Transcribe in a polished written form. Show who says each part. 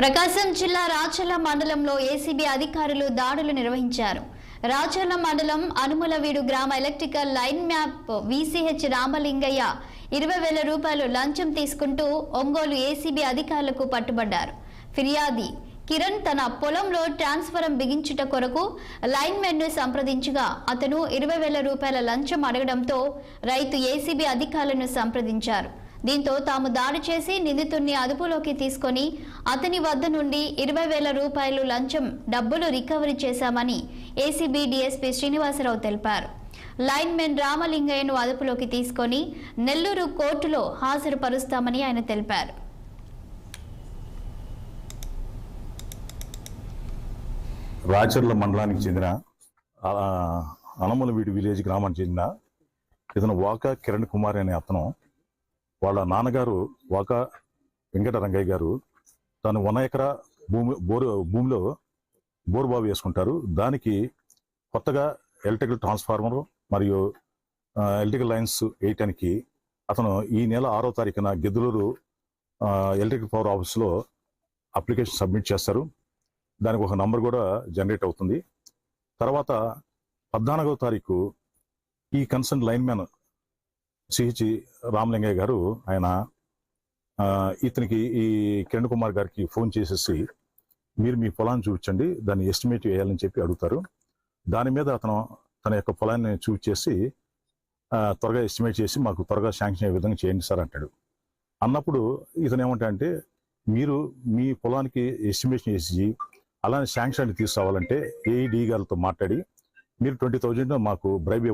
Speaker 1: ప్రకాశం జిల్లా రాచర్ల మండలంలో ఏసీబీ అధికారులు దాడులు నిర్వహించారు. రాచర్ల మండలం అనుములవీడు గ్రామ ఎలక్ట్రికల్ లైన్ మ్యాప్ వీసీహెచ్ రామలింగయ్య 20,000 రూపాయలు లంచం తీసుకుంటూ ఒంగోలు ఏసీబీ అధికారులకు పట్టుబడ్డారు. ఫిర్యాది కిరణ్ తన పొలంలో ట్రాన్స్ఫారం బిగించుట కొరకు లైన్మెన్ను సంప్రదించగా అతను 20,000 రూపాయల లంచం అడగడంతో రైతు ఏసీబీ అధికారులను సంప్రదించారు. దీంతో తాము దాడి చేసి నిందితుడిని అదుపులోకి తీసుకొని అతని వద్ద నుండి 20,000 రూపాయలు లంచం డబ్బులు రికవరీ చేశామని ఏసీబీ డీఎస్పీ శ్రీనివాసరావు తెలిపారు. లైన్మెన్ రామలింగయ్యను అదుపులోకి తీసుకొని నెల్లూరు కోర్టులో హాజరుపరుస్తామని ఆయన తెలిపారు.
Speaker 2: రాచర్ల మండలానికి చెందిన అనుములవీడు విలేజ్ గ్రామానికి చెందిన ఇతను వాకా కిరణ్ కుమార్ అనే అతను వాళ్ళ నాన్నగారు వాకా వెంకట రంగయ్య గారు తను 1 ఎకరా భూమిలో బోరుబావి వేసుకుంటారు. దానికి కొత్తగా ఎలక్ట్రికల్ ట్రాన్స్ఫార్మర్ మరియు ఎలక్ట్రికల్ లైన్స్ వేయటానికి అతను ఈ నెల 6వ తారీఖున గిద్దలూరు ఎలక్ట్రికల్ పవర్ ఆఫీస్లో అప్లికేషన్ సబ్మిట్ చేస్తారు. దానికి ఒక నంబర్ కూడా జనరేట్ అవుతుంది. తర్వాత 14వ తారీఖు ఈ కన్సర్న్ లైన్మెన్ సిహెచ్ రామలింగయ్య గారు ఆయన ఇతనికి ఈ కిరణ్ కుమార్ గారికి ఫోన్ చేసేసి మీరు మీ పొలాన్ని చూపించండి, దాన్ని ఎస్టిమేట్ వేయాలని చెప్పి అడుగుతారు. దాని మీద అతను తన యొక్క పొలాన్ని చూపించేసి త్వరగా ఎస్టిమేట్ చేసి మాకు త్వరగా శాంక్షన్ అయ్యే విధంగా చేయండి సార్ అంటాడు. అన్నప్పుడు ఇతను ఏమంటాడంటే మీరు మీ పొలానికి ఎస్టిమేషన్ చేసి అలానే శాంక్షన్ తీసుకురావాలంటే ఏఈడి గారితో మాట్లాడి మీరు 20,000 మాకు బ్రైబ్